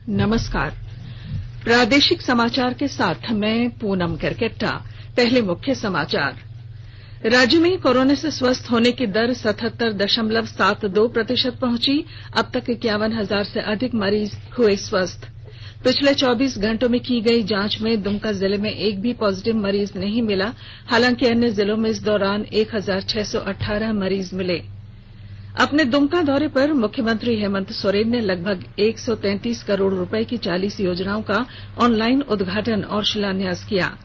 नमस्कार। प्रादेशिक समाचार के साथ मैं पूनम करकेट्टा। पहले मुख्य समाचार। राज्य में कोरोना से स्वस्थ होने की दर 77.72% पहुंची। अब तक 51,000 से अधिक मरीज हुए स्वस्थ। पिछले 24 घंटों में की गई जांच में दुमका जिले में एक भी पॉजिटिव मरीज नहीं मिला। हालांकि अन्य जिलों में इस दौरान 1,618 मरीज मिले। अपने दुमका दौरे पर मुख्यमंत्री हेमंत सोरेन ने लगभग 133 करोड़ रुपए की 40 योजनाओं का ऑनलाइन उद्घाटन और शिलान्यास किया।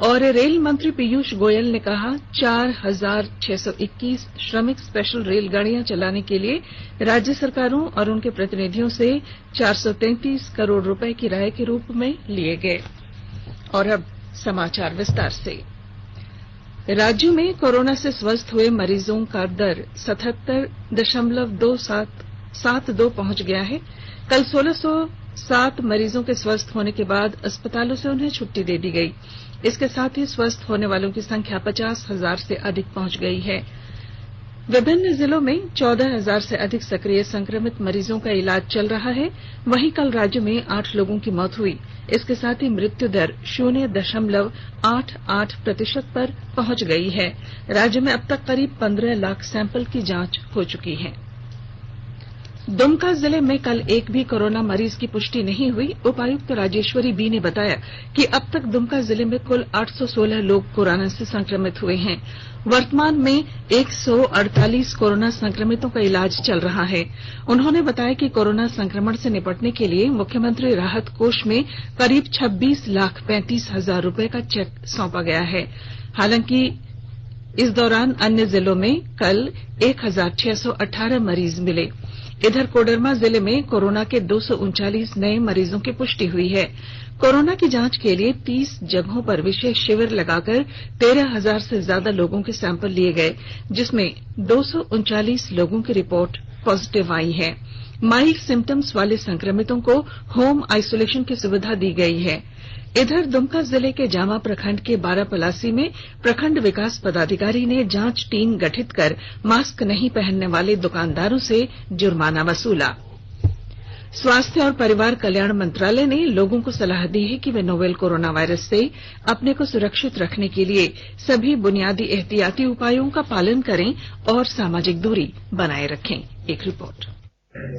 और रेल मंत्री पीयूष गोयल ने कहा 4,621 श्रमिक स्पेशल रेलगाड़ियां चलाने के लिए राज्य सरकारों और उनके प्रतिनिधियों से 433 करोड़ रुपए किराए के रूप में लिए गए। और अब समाचार विस्तार से। राज्य में कोरोना से स्वस्थ हुए मरीजों का दर 77.272 पहुंच गया है। कल 1607 मरीजों के स्वस्थ होने के बाद अस्पतालों से उन्हें छुट्टी दे दी गई। इसके साथ ही स्वस्थ होने वालों की संख्या 50,000 से अधिक पहुंच गई है। विभिन्न जिलों में 14,000 से अधिक सक्रिय संक्रमित मरीजों का इलाज चल रहा है। वहीं कल राज्य में 8 लोगों की मौत हुई। इसके साथ ही मृत्यु दर 0.88% पर पहुंच गई है। राज्य में अब तक करीब 15 लाख सैंपल की जांच हो चुकी है। दुमका जिले में कल एक भी कोरोना मरीज की पुष्टि नहीं हुई। उपायुक्त राजेश्वरी बी ने बताया कि अब तक दुमका जिले में कुल 816 लोग कोरोना से संक्रमित हुए हैं। वर्तमान में 148 कोरोना संक्रमितों का इलाज चल रहा है। उन्होंने बताया कि कोरोना संक्रमण से निपटने के लिए मुख्यमंत्री राहत कोष में करीब 26,35,000 रुपए का चेक सौंपा गया है। हालांकि इस दौरान अन्य जिलों में कल 1,618 मरीज मिले। इधर कोडरमा जिले में कोरोना के 239 नए मरीजों की पुष्टि हुई है। कोरोना की जांच के लिए 30 जगहों पर विशेष शिविर लगाकर 13,000 से ज्यादा लोगों के सैंपल लिए गए, जिसमें 239 लोगों की रिपोर्ट पॉजिटिव आई है। माइल्ड सिम्टम्स वाले संक्रमितों को होम आइसोलेशन की सुविधा दी गई है। इधर दुमका जिले के जामा प्रखंड के बारापलासी में प्रखंड विकास पदाधिकारी ने जांच टीम गठित कर मास्क नहीं पहनने वाले दुकानदारों से जुर्माना वसूला। स्वास्थ्य और परिवार कल्याण मंत्रालय ने लोगों को सलाह दी है कि वे नोवेल कोरोना वायरस से अपने को सुरक्षित रखने के लिए सभी बुनियादी एहतियाती उपायों का पालन करें और सामाजिक दूरी बनाए रखें। एक रिपोर्ट।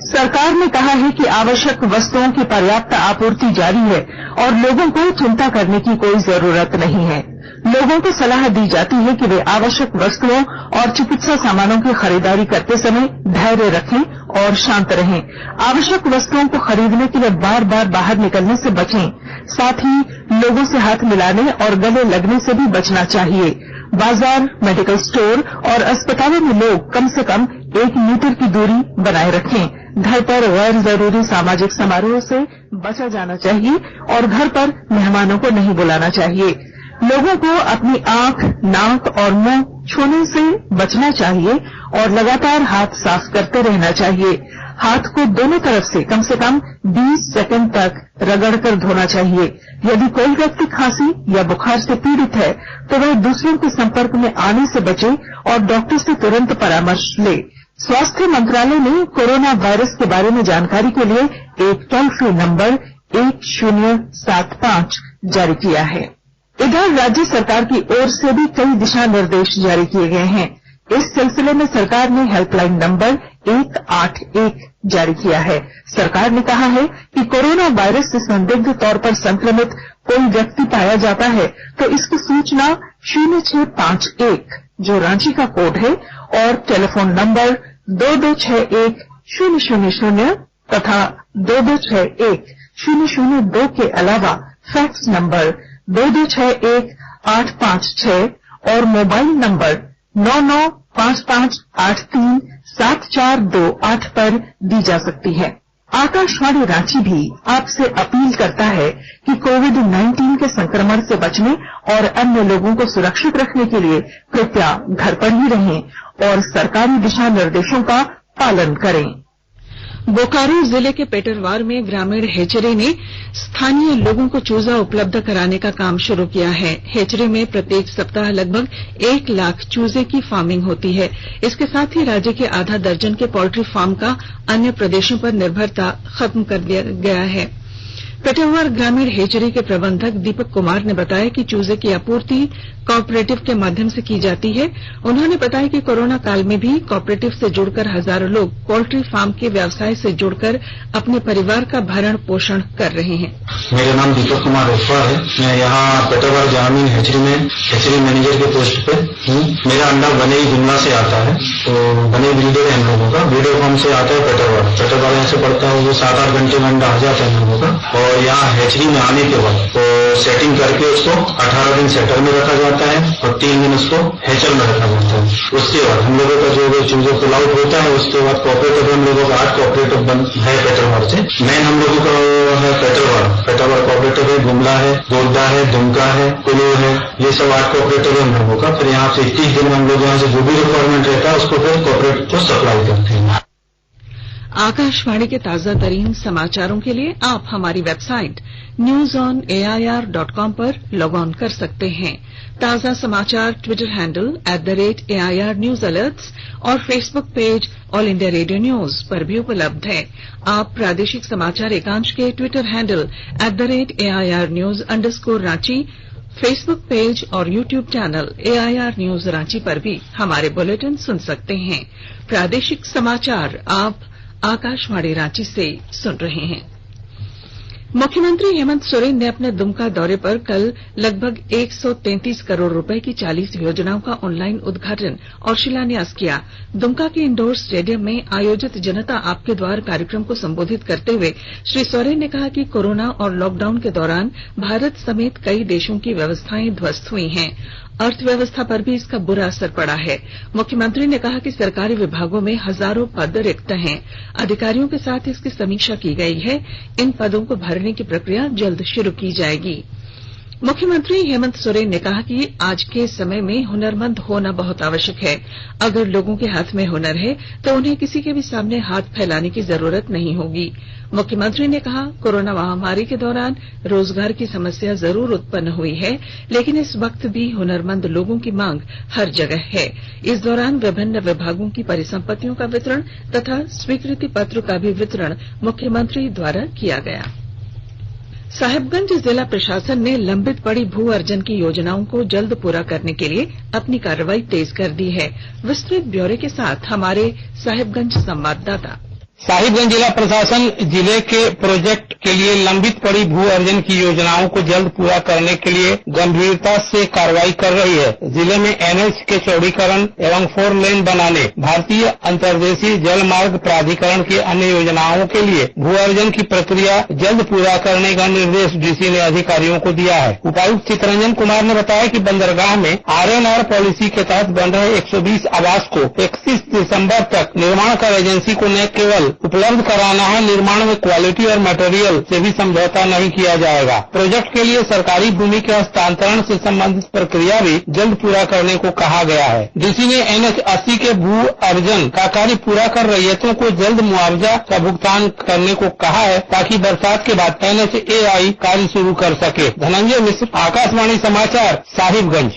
सरकार ने कहा है कि आवश्यक वस्तुओं की पर्याप्त आपूर्ति जारी है और लोगों को चिंता करने की कोई जरूरत नहीं है। लोगों को सलाह दी जाती है कि वे आवश्यक वस्तुओं और चिकित्सा सामानों की खरीदारी करते समय धैर्य रखें और शांत रहें। आवश्यक वस्तुओं को खरीदने के लिए बार बार बाहर निकलने से बचें। साथ ही लोगों से हाथ मिलाने और गले लगने से भी बचना चाहिए। बाजार, मेडिकल स्टोर और अस्पतालों में लोग कम से कम 1 मीटर की दूरी बनाए रखें। घर पर गैर जरूरी सामाजिक समारोह से बचा जाना चाहिए और घर पर मेहमानों को नहीं बुलाना चाहिए। लोगों को अपनी आंख, नाक और मुंह छूने से बचना चाहिए और लगातार हाथ साफ करते रहना चाहिए। हाथ को दोनों तरफ से कम 20 सेकंड तक रगड़कर धोना चाहिए। यदि कोई व्यक्ति खांसी या बुखार से पीड़ित है तो वह दूसरों के संपर्क में आने से बचे और डॉक्टर से तुरंत परामर्श ले। स्वास्थ्य मंत्रालय ने कोरोना वायरस के बारे में जानकारी के लिए एक टोल फ्री नंबर 1075 जारी किया है। इधर राज्य सरकार की ओर से भी कई दिशा निर्देश जारी किए गए हैं। इस सिलसिले में सरकार ने हेल्पलाइन नंबर 181 जारी किया है। सरकार ने कहा है कि कोरोना वायरस से संदिग्ध तौर पर संक्रमित कोई व्यक्ति पाया जाता है तो इसकी सूचना 0651 जो रांची का कोड है और टेलीफोन नंबर 2261-000 तथा 2261-002 के अलावा फैक्स नंबर 2261-856 और मोबाइल नंबर 9955837428 पर दी जा सकती है। आकाशवाणी रांची भी आपसे अपील करता है कि कोविड-19 के संक्रमण से बचने और अन्य लोगों को सुरक्षित रखने के लिए कृपया घर पर ही रहें और सरकारी दिशा निर्देशों का पालन करें। बोकारो जिले के पेटरवार में ग्रामीण हेचरे ने स्थानीय लोगों को चूजा उपलब्ध कराने का काम शुरू किया है। हेचरे में प्रत्येक सप्ताह लगभग 1 लाख चूजे की फार्मिंग होती है। इसके साथ ही राज्य के आधा दर्जन के पोल्ट्री फार्म का अन्य प्रदेशों पर निर्भरता खत्म कर दिया गया है। पेटरवार ग्रामीण हेचरी के प्रबंधक दीपक कुमार ने बताया कि चूजे की आपूर्ति कोऑपरेटिव के माध्यम से की जाती है। उन्होंने बताया कि कोरोना काल में भी कोऑपरेटिव से जुड़कर हजारों लोग पोल्ट्री फार्म के व्यवसाय से जुड़कर अपने परिवार का भरण पोषण कर रहे हैं। मेरा नाम दीपक कुमार है। मैं यहाँ पेटरवार ग्रामीण हेचरी में हेचरी मैनेजर के पोस्ट पे हूँ। मेरा अंडा बनेई जुमला से आता है, तो बनेई ब्रीडर है हम लोगों का। ब्रीडर फार्म से आता है पेटरवार यहाँ से पड़ता है, वो 7-8 घंटे में अंडा आ जाता है हम लोगों का। और यहाँ हेचरी में आने के बाद तो सेटिंग करके उसको 18 दिन सेटर में रखा जाता है और 3 दिन उसको हेचर में रखा जाता है। उसके बाद हम लोगों का जो चूजों पुल आउट होता है, उसके बाद कोऑपरेटिव हम लोगों का 8 कोऑपरेटिव है पेटरवार से। मेन हम लोगों का है पेटरवार कोऑपरेटिव है, गुमला है, गोड्डा है, दुमका है, कुल्लू है, ये सब 8 कोऑपरेटिव है हम लोगों का। फिर यहाँ से 30 दिन में हम लोग यहाँ से जो भी रिक्वायरमेंट रहता है उसको फिर कोऑपरेटिव को सप्लाई करते हैं। आकाशवाणी के ताजा तरीन समाचारों के लिए आप हमारी वेबसाइट newsonair.com पर लॉग ऑन कर सकते हैं। ताजा समाचार Twitter handle @AIR news alerts और Facebook page All India Radio news पर भी उपलब्ध है। आप प्रादेशिक समाचार एकांश के Twitter handle @AIR news _ Facebook page और YouTube channel AIR news Ranchi पर भी हमारे बुलेटिन सुन सकते हैं। प्रादेशिक समाचार आप आकाशवाणी रांची से सुन रहे हैं। मुख्यमंत्री हेमंत सोरेन ने अपने दुमका दौरे पर कल लगभग 133 करोड़ रुपए की 40 योजनाओं का ऑनलाइन उद्घाटन और शिलान्यास किया। दुमका के इंडोर स्टेडियम में आयोजित जनता आपके द्वार कार्यक्रम को संबोधित करते हुए श्री सोरेन ने कहा कि कोरोना और लॉकडाउन के दौरान भारत समेत कई देशों की व्यवस्थाएं ध्वस्त हुई हैं। अर्थव्यवस्था पर भी इसका बुरा असर पड़ा है। मुख्यमंत्री ने कहा कि सरकारी विभागों में हजारों पद रिक्त हैं। अधिकारियों के साथ इसकी समीक्षा की गई है। इन पदों को भरने की प्रक्रिया जल्द शुरू की जाएगी। मुख्यमंत्री हेमंत सोरेन ने कहा कि आज के समय में हुनरमंद होना बहुत आवश्यक है। अगर लोगों के हाथ में हुनर है तो उन्हें किसी के भी सामने हाथ फैलाने की जरूरत नहीं होगी। मुख्यमंत्री ने कहा, कोरोना महामारी के दौरान रोजगार की समस्या जरूर उत्पन्न हुई है, लेकिन इस वक्त भी हुनरमंद लोगों की मांग हर जगह है। इस दौरान विभिन्न विभागों की परिसंपत्तियों का वितरण तथा स्वीकृति पत्र का भी वितरण मुख्यमंत्री द्वारा किया गया। साहिबगंज जिला प्रशासन ने लंबित पड़ी भू अर्जन की योजनाओं को जल्द पूरा करने के लिए अपनी कार्रवाई तेज कर दी है। विस्तृत ब्यौरे के साथ हमारे साहिबगंज संवाददाता। साहिबगंज जिला प्रशासन जिले के प्रोजेक्ट के लिए लंबित पड़ी भू अर्जन की योजनाओं को जल्द पूरा करने के लिए गंभीरता से कार्रवाई कर रही है। जिले में NH के चौड़ीकरण एवं 4 लेन बनाने, भारतीय अंतर्देशीय जल मार्ग प्राधिकरण की अन्य योजनाओं के लिए भू अर्जन की प्रक्रिया जल्द पूरा करने का निर्देश डीसी ने अधिकारियों को दिया है। उपायुक्त चितरंजन कुमार ने बताया कि बंदरगाह में RNR पॉलिसी के तहत बन रहे 120 आवास को 31 दिसंबर तक निर्माण कर एजेंसी को न केवल उपलब्ध कराना है, निर्माण में क्वालिटी और मटेरियल से भी समझौता नहीं किया जाएगा। प्रोजेक्ट के लिए सरकारी भूमि के हस्तांतरण से संबंधित प्रक्रिया भी जल्द पूरा करने को कहा गया है। डीसी ने NH 80 के भू अर्जन का कार्य पूरा कर रैयतों को जल्द मुआवजा का भुगतान करने को कहा है, ताकि बरसात के बाद NHAI कार्य शुरू कर सके। धनंजय मिश्र, आकाशवाणी समाचार, साहिबगंज।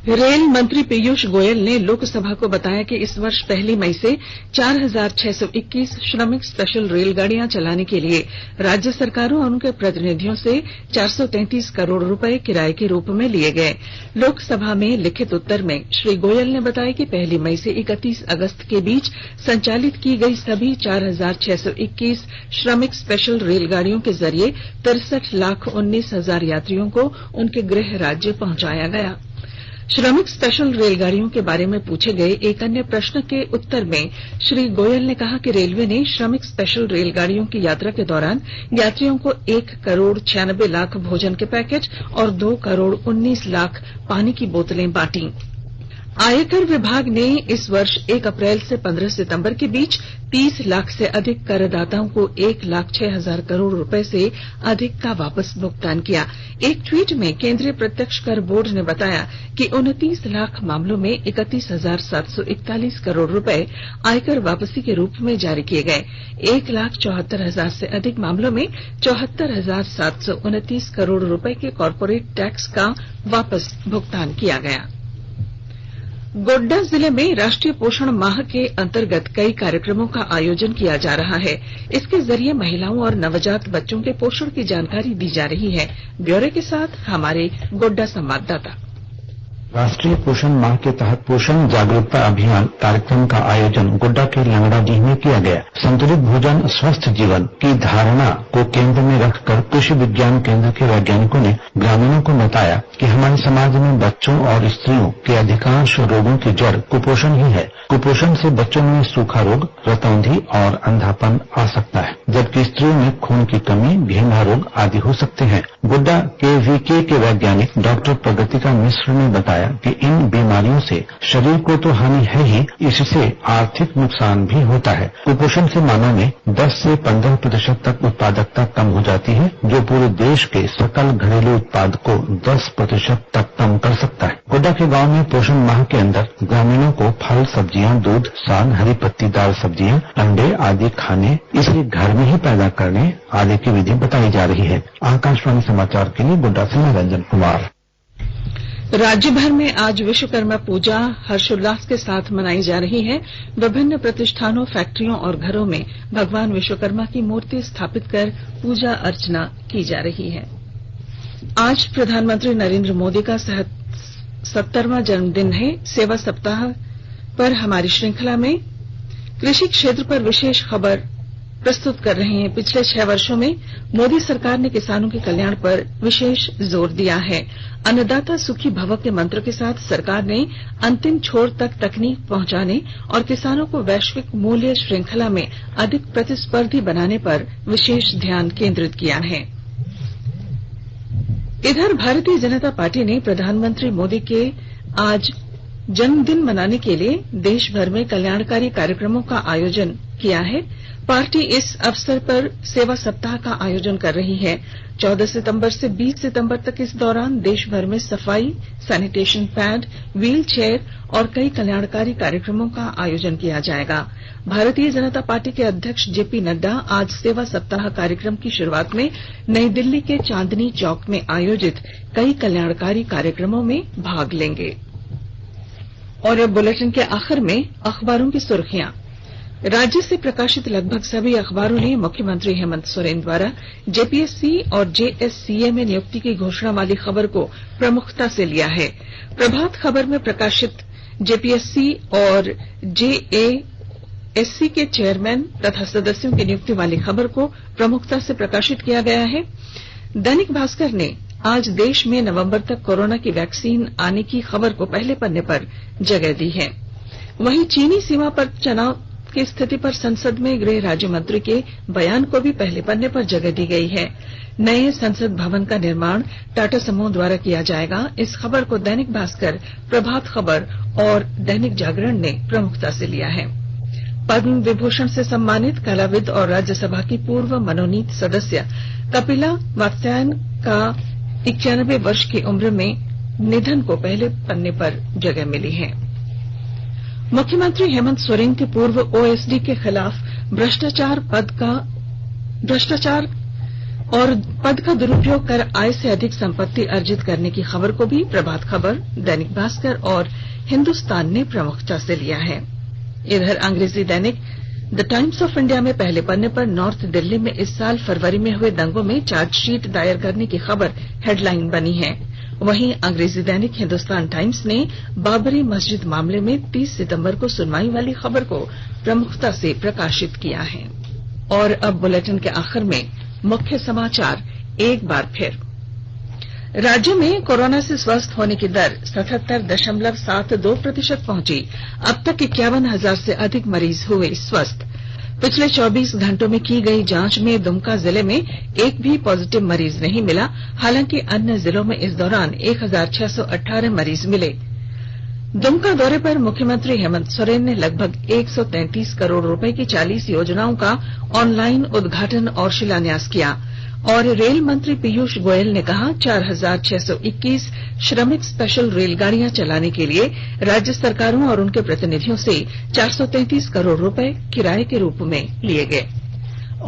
रेल मंत्री पीयूष गोयल ने लोकसभा को बताया कि इस वर्ष 1 मई से 4621 श्रमिक स्पेशल रेलगाड़ियां चलाने के लिए राज्य सरकारों और उनके प्रतिनिधियों से 433 करोड़ रुपए किराए के रूप में लिए गए। लोकसभा में लिखित उत्तर में श्री गोयल ने बताया कि 1 मई से 31 अगस्त के बीच संचालित की गई सभी 4621 श्रमिक स्पेशल रेलगाड़ियों के जरिए 63,19,000 यात्रियों को उनके गृह राज्य पहुंचाया गया। श्रमिक स्पेशल रेलगाड़ियों के बारे में पूछे गए एक अन्य प्रश्न के उत्तर में श्री गोयल ने कहा कि रेलवे ने श्रमिक स्पेशल रेलगाड़ियों की यात्रा के दौरान यात्रियों को 1 करोड़ 96 लाख भोजन के पैकेट और 2 करोड़ 19 लाख पानी की बोतलें बांटी। आयकर विभाग ने इस वर्ष 1 अप्रैल से 15 सितंबर के बीच 30 लाख से अधिक करदाताओं को 1,06,000 करोड़ रुपए से अधिक का वापस भुगतान किया। एक ट्वीट में केंद्रीय प्रत्यक्ष कर बोर्ड ने बताया कि 29 लाख मामलों में 31,741 करोड़ रुपए आयकर वापसी के रूप में जारी किए गए। 1,74,000 से अधिक मामलों में 74,729 करोड़ रुपए के कॉर्पोरेट टैक्स का वापस भुगतान किया गया। गोड्डा जिले में राष्ट्रीय पोषण माह के अंतर्गत कई कार्यक्रमों का आयोजन किया जा रहा है। इसके जरिए महिलाओं और नवजात बच्चों के पोषण की जानकारी दी जा रही है। ब्यौरे के साथ हमारे गोड्डा संवाददाता। राष्ट्रीय पोषण माह के तहत पोषण जागरूकता अभियान कार्यक्रम का आयोजन गोड्डा के लंगड़ाडीह में किया गया। संतुलित भोजन स्वस्थ जीवन की धारणा को केंद्र में रखकर कृषि विज्ञान केंद्र के वैज्ञानिकों ने ग्रामीणों को बताया कि हमारे समाज में बच्चों और स्त्रियों के अधिकांश रोगों की जड़ कुपोषण ही है। कुपोषण से बच्चों में सूखा रोग, रतौंधी और अंधापन आ सकता है, जबकि स्त्रियों में खून की कमी, घेंघा रोग आदि हो सकते हैं। गोड्डा KVK के वैज्ञानिक डॉक्टर प्रगतिका मिश्र ने बताया कि इन बीमारियों से शरीर को तो हानि है ही, इससे आर्थिक नुकसान भी होता है। कुपोषण से मानव में 10 से 15% तक उत्पादकता कम हो जाती है, जो पूरे देश के सकल घरेलू उत्पाद को 10% तक कम कर सकता है। गोड्डा के गांव में पोषण माह के अंदर ग्रामीणों को फल, सब्जियां, दूध, साग, हरी पत्तीदार सब्जियां, अंडे आदि खाने, इसे घर में ही पैदा करने आदि की विधि बताई जा रही है। आकाशवाणी समाचार के लिए गोड्डा से मैं रंजन कुमार। राज्य भर में आज विश्वकर्मा पूजा हर्षोल्लास के साथ मनाई जा रही है। विभिन्न प्रतिष्ठानों, फैक्ट्रियों और घरों में भगवान विश्वकर्मा की मूर्ति स्थापित कर पूजा अर्चना की जा रही है। आज प्रधानमंत्री नरेंद्र मोदी का 70वां जन्मदिन है। सेवा सप्ताह पर हमारी श्रृंखला में कृषि क्षेत्र पर विशेष खबर प्रस्तुत कर रहे हैं। पिछले 6 वर्षों में मोदी सरकार ने किसानों के कल्याण पर विशेष जोर दिया है। अन्नदाता सुखी भव के मंत्र के साथ सरकार ने अंतिम छोर तक तकनीक पहुंचाने और किसानों को वैश्विक मूल्य श्रृंखला में अधिक प्रतिस्पर्धी बनाने पर विशेष ध्यान केंद्रित किया है। इधर भारतीय जनता पार्टी ने प्रधानमंत्री मोदी के आज जन्मदिन मनाने के लिए देश भर में कल्याणकारी कार्यक्रमों का आयोजन किया है। पार्टी इस अवसर पर सेवा सप्ताह का आयोजन कर रही है। 14 सितंबर से 20 सितंबर तक इस दौरान देश भर में सफाई, सैनिटेशन पैड, व्हील चेयर और कई कल्याणकारी कार्यक्रमों का आयोजन किया जाएगा। भारतीय जनता पार्टी के अध्यक्ष जेपी नड्डा आज सेवा सप्ताह कार्यक्रम की शुरुआत में नई दिल्ली के चांदनी चौक में आयोजित कई कल्याणकारी कार्यक्रमों में भाग लेंगे। और अब बुलेटिन के आखिर में अखबारों की सुर्खियां। राज्य से प्रकाशित लगभग सभी अखबारों ने मुख्यमंत्री हेमंत सोरेन द्वारा जेपीएससी और जेएससीए में नियुक्ति की घोषणा वाली खबर को प्रमुखता से लिया है। प्रभात खबर में प्रकाशित जेपीएससी और जेएएससी के चेयरमैन तथा सदस्यों की नियुक्ति वाली खबर को प्रमुखता से प्रकाशित किया गया है। दैनिक भास्कर ने आज देश में नवंबर तक कोरोना की वैक्सीन आने की खबर को पहले पन्ने पर जगह दी है। वहीं चीनी सीमा पर तनाव की स्थिति पर संसद में गृह राज्य मंत्री के बयान को भी पहले पन्ने पर जगह दी गई है। नए संसद भवन का निर्माण टाटा समूह द्वारा किया जाएगा। इस खबर को दैनिक भास्कर, प्रभात खबर और दैनिक जागरण ने प्रमुखता से लिया है। पद्म विभूषण से सम्मानित कलाविद और राज्यसभा की पूर्व मनोनीत सदस्य कपिला वात्स्यायन का 91 वर्ष की उम्र में निधन को पहले पन्ने पर जगह मिली है। मुख्यमंत्री हेमंत सोरेन के पूर्व ओएसडी के खिलाफ भ्रष्टाचार और पद का दुरुपयोग कर आय से अधिक संपत्ति अर्जित करने की खबर को भी प्रभात खबर, दैनिक भास्कर और हिंदुस्तान ने प्रमुखता से लिया है। इधर अंग्रेजी दैनिक द टाइम्स ऑफ इंडिया में पहले पन्ने पर नॉर्थ दिल्ली में इस साल फरवरी में हुए दंगों में चार्जशीट दायर करने की खबर हेडलाइन बनी है। वहीं अंग्रेजी दैनिक हिंदुस्तान टाइम्स ने बाबरी मस्जिद मामले में 30 सितंबर को सुनवाई वाली खबर को प्रमुखता से प्रकाशित किया है। और अब बुलेटिन के आखिर में मुख्य समाचार एक बार फिर। राज्य में कोरोना से स्वस्थ होने की दर 77.72% पहुंची। अब तक 51,000 से अधिक मरीज हुए स्वस्थ। पिछले 24 घंटों में की गई जांच में दुमका जिले में एक भी पॉजिटिव मरीज नहीं मिला। हालांकि अन्य जिलों में इस दौरान 1,618 मरीज मिले। दुमका दौरे पर मुख्यमंत्री हेमंत सोरेन ने लगभग 133 करोड़ रुपए की 40 योजनाओं का ऑनलाइन उद्घाटन और शिलान्यास किया। और रेल मंत्री पीयूष गोयल ने कहा 4,621 श्रमिक स्पेशल रेलगाड़ियां चलाने के लिए राज्य सरकारों और उनके प्रतिनिधियों से 433 करोड़ रुपए किराए के रूप में लिए गए।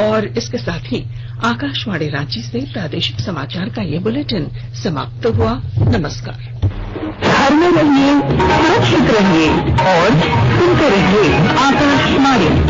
और इसके साथ ही आकाशवाणी रांची से प्रादेशिक समाचार का ये बुलेटिन समाप्त हुआ। नमस्कार। घर में रहिए, सुरक्षित रहिए और सुनते रहिए आकाशवाणी।